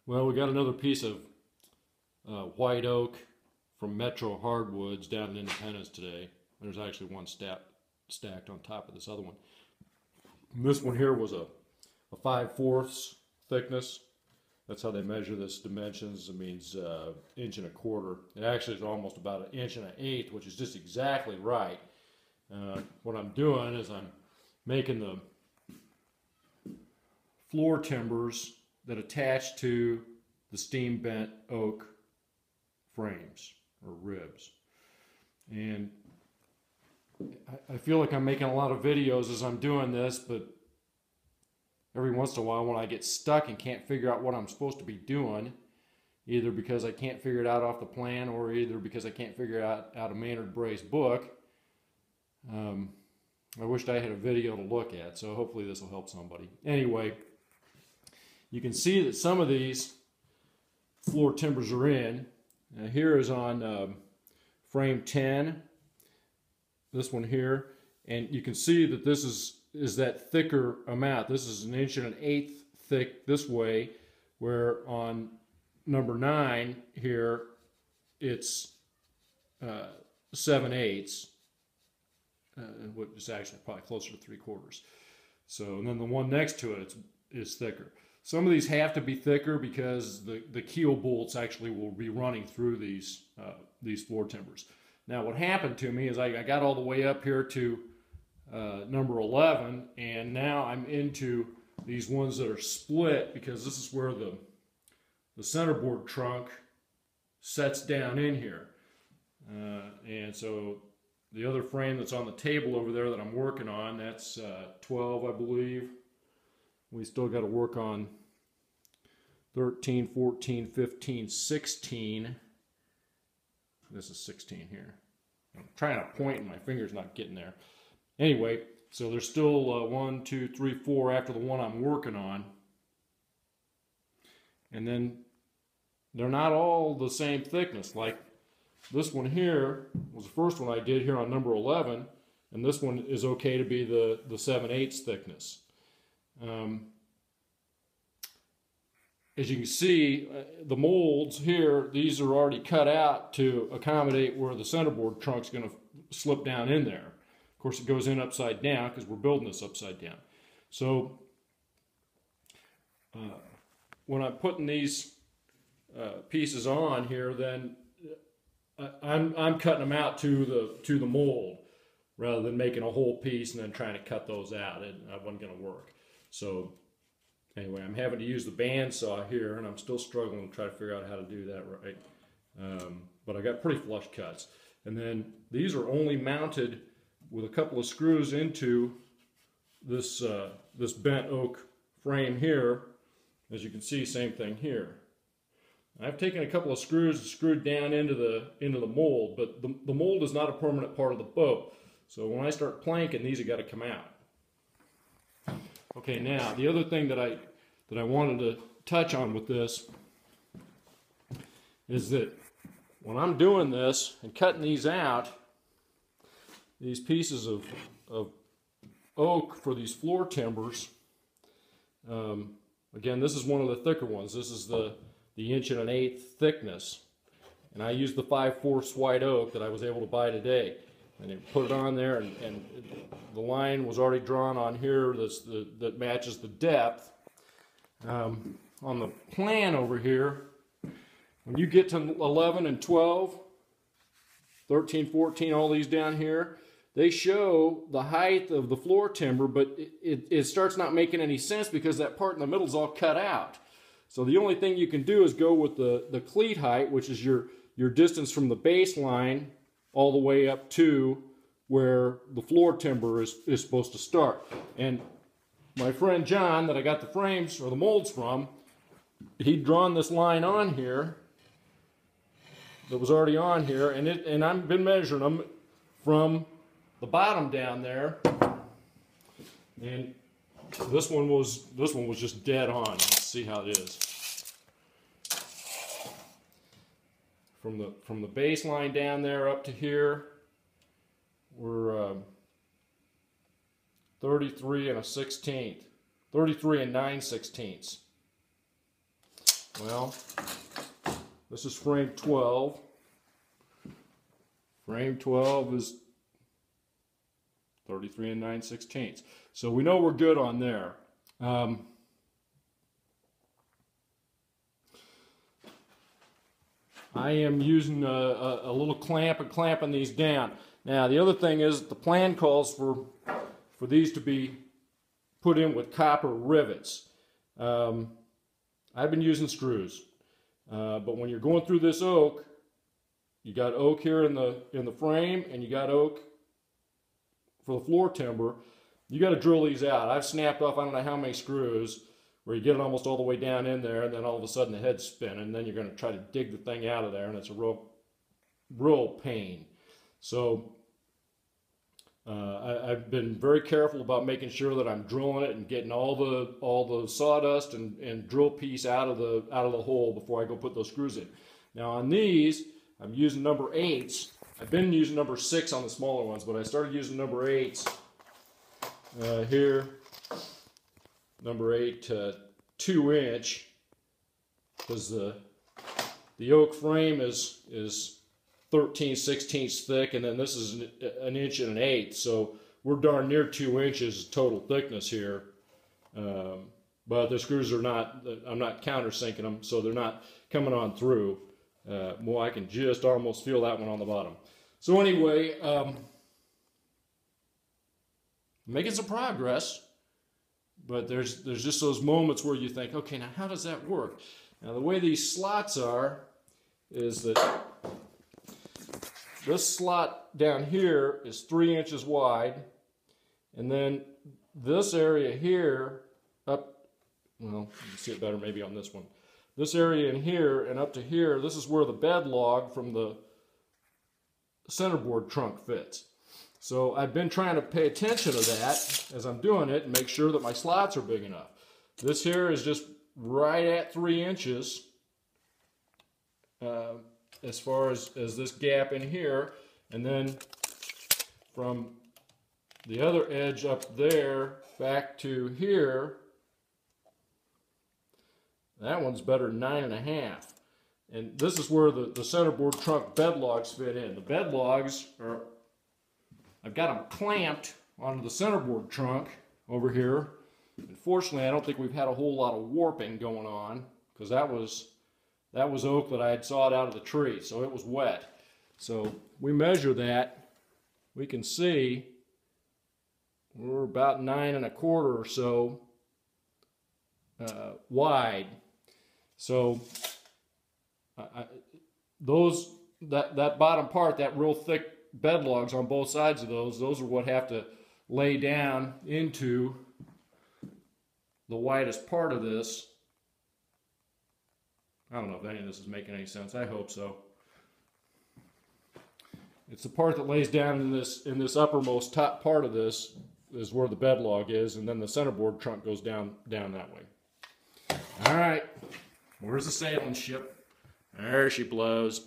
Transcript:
Well, we got another piece of white oak from Metro Hardwoods down in Independence today. There's actually one stacked on top of this other one. And this one here was a 5/4 thickness. That's how they measure this dimensions. It means 1.25 inches. It actually is almost about 1.125 inches, which is just exactly right. What I'm doing is I'm making the floor timbers that attach to the steam bent oak frames or ribs. And I feel like I'm making a lot of videos as I'm doing this, but every once in a while when I get stuck and can't figure out what I'm supposed to be doing, either because I can't figure it out off the plan or either because I can't figure it out of Maynard Bray's book, I wished I had a video to look at, so hopefully this will help somebody. Anyway, you can see that some of these floor timbers are in. Here is on frame 10, this one here, and you can see that this is that thicker amount. This is 1.125 inches thick this way, where on number 9 here it's 7/8, which is actually probably closer to 3/4. So, and then the one next to it is thicker. Some of these have to be thicker because the keel bolts actually will be running through these floor timbers. Now, what happened to me is I got all the way up here to number 11, and now I'm into these ones that are split because this is where the centerboard trunk sets down in here. And so the other frame that's on the table over there that I'm working on, that's 12, I believe. We still got to work on 13, 14, 15, 16. This is 16 here. I'm trying to point and my finger's not getting there. Anyway, so there's still 1, 2, 3, 4 after the one I'm working on. And then they're not all the same thickness. Like this one here was the first one I did here on number 11, and this one is okay to be the 7/8 thickness. As you can see, the molds here, these are already cut out to accommodate where the centerboard trunk's going to slip down in there. Of course, it goes in upside down because we're building this upside down. So when I'm putting these pieces on here, then I'm cutting them out to the mold rather than making a whole piece and then trying to cut those out. That wasn't going to work. So anyway, I'm having to use the bandsaw here, and I'm still struggling to try to figure out how to do that right. But I got pretty flush cuts. And then these are only mounted with a couple of screws into this this bent oak frame here. As you can see, same thing here. I've taken a couple of screws and screwed down into the mold, but the mold is not a permanent part of the boat. So when I start planking, these have got to come out. Okay, now the other thing that I wanted to touch on with this is that when I'm doing this and cutting these out, these pieces of oak for these floor timbers, again, this is one of the thicker ones. This is the 1.125 inches thickness, and I used the 5/4 white oak that I was able to buy today. And I put it on there, and the line was already drawn on here that matches the depth. On the plan over here, when you get to 11 and 12, 13, 14, all these down here, they show the height of the floor timber, but it starts not making any sense because that part in the middle is all cut out. So the only thing you can do is go with the cleat height, which is your distance from the baseline all the way up to where the floor timber is supposed to start. And my friend John, that I got the frames or the molds from, he'd drawn this line on here that was already on here, and I've been measuring them from the bottom down there, and this one was just dead on. Let's see how it is. From the baseline down there up to here, we're 33 and 9/16. Well, this is frame 12. Frame 12 is 33 9/16. So we know we're good on there. I am using a little clamp and clamping these down. Now the other thing is the plan calls for these to be put in with copper rivets. I've been using screws, but when you're going through this oak, you got oak here in the frame, and you got oak for the floor timber. You got to drill these out. I've snapped off I don't know how many screws, where you get it almost all the way down in there, and then all of a sudden the head's spinning, and then you're going to try to dig the thing out of there, and it's a real pain. So I've been very careful about making sure that I'm drilling it and getting all the sawdust and drill piece out of the hole before I go put those screws in. Now on these, I'm using number 8s. I've been using number 6 on the smaller ones, but I started using number 8s here. Number 8 2-inch, because the oak frame is 13/16 thick, and then this is an inch and an eighth, so we're darn near 2 inches total thickness here. But the screws are not, I'm not countersinking them, so they're not coming on through. Well, I can just almost feel that one on the bottom. So anyway, making some progress. But there's just those moments where you think, okay, now how does that work? Now the way these slots are is that this slot down here is 3 inches wide, and then this area here up, well, you can see it better maybe on this one. This area in here and up to here, this is where the bed log from the centerboard trunk fits. So I've been trying to pay attention to that as I'm doing it and make sure that my slots are big enough. This here is just right at 3 inches as far as this gap in here. And then from the other edge up there back to here, that one's better than 9.5. And this is where the centerboard trunk bed logs fit in. The bed logs are, I've got them clamped onto the centerboard trunk over here. Unfortunately, I don't think we've had a whole lot of warping going on, because that was oak that I had sawed out of the tree, so it was wet. So we measure that. We can see we're about 9 1/4 or so wide. So that bottom part, that real thick bed logs on both sides of those are what have to lay down into the widest part of this. I don't know if any of this is making any sense. I hope so. It's the part that lays down in this uppermost top part of this is where the bed log is, and then the centerboard trunk goes down that way. All right, where's the sailing ship? There she blows.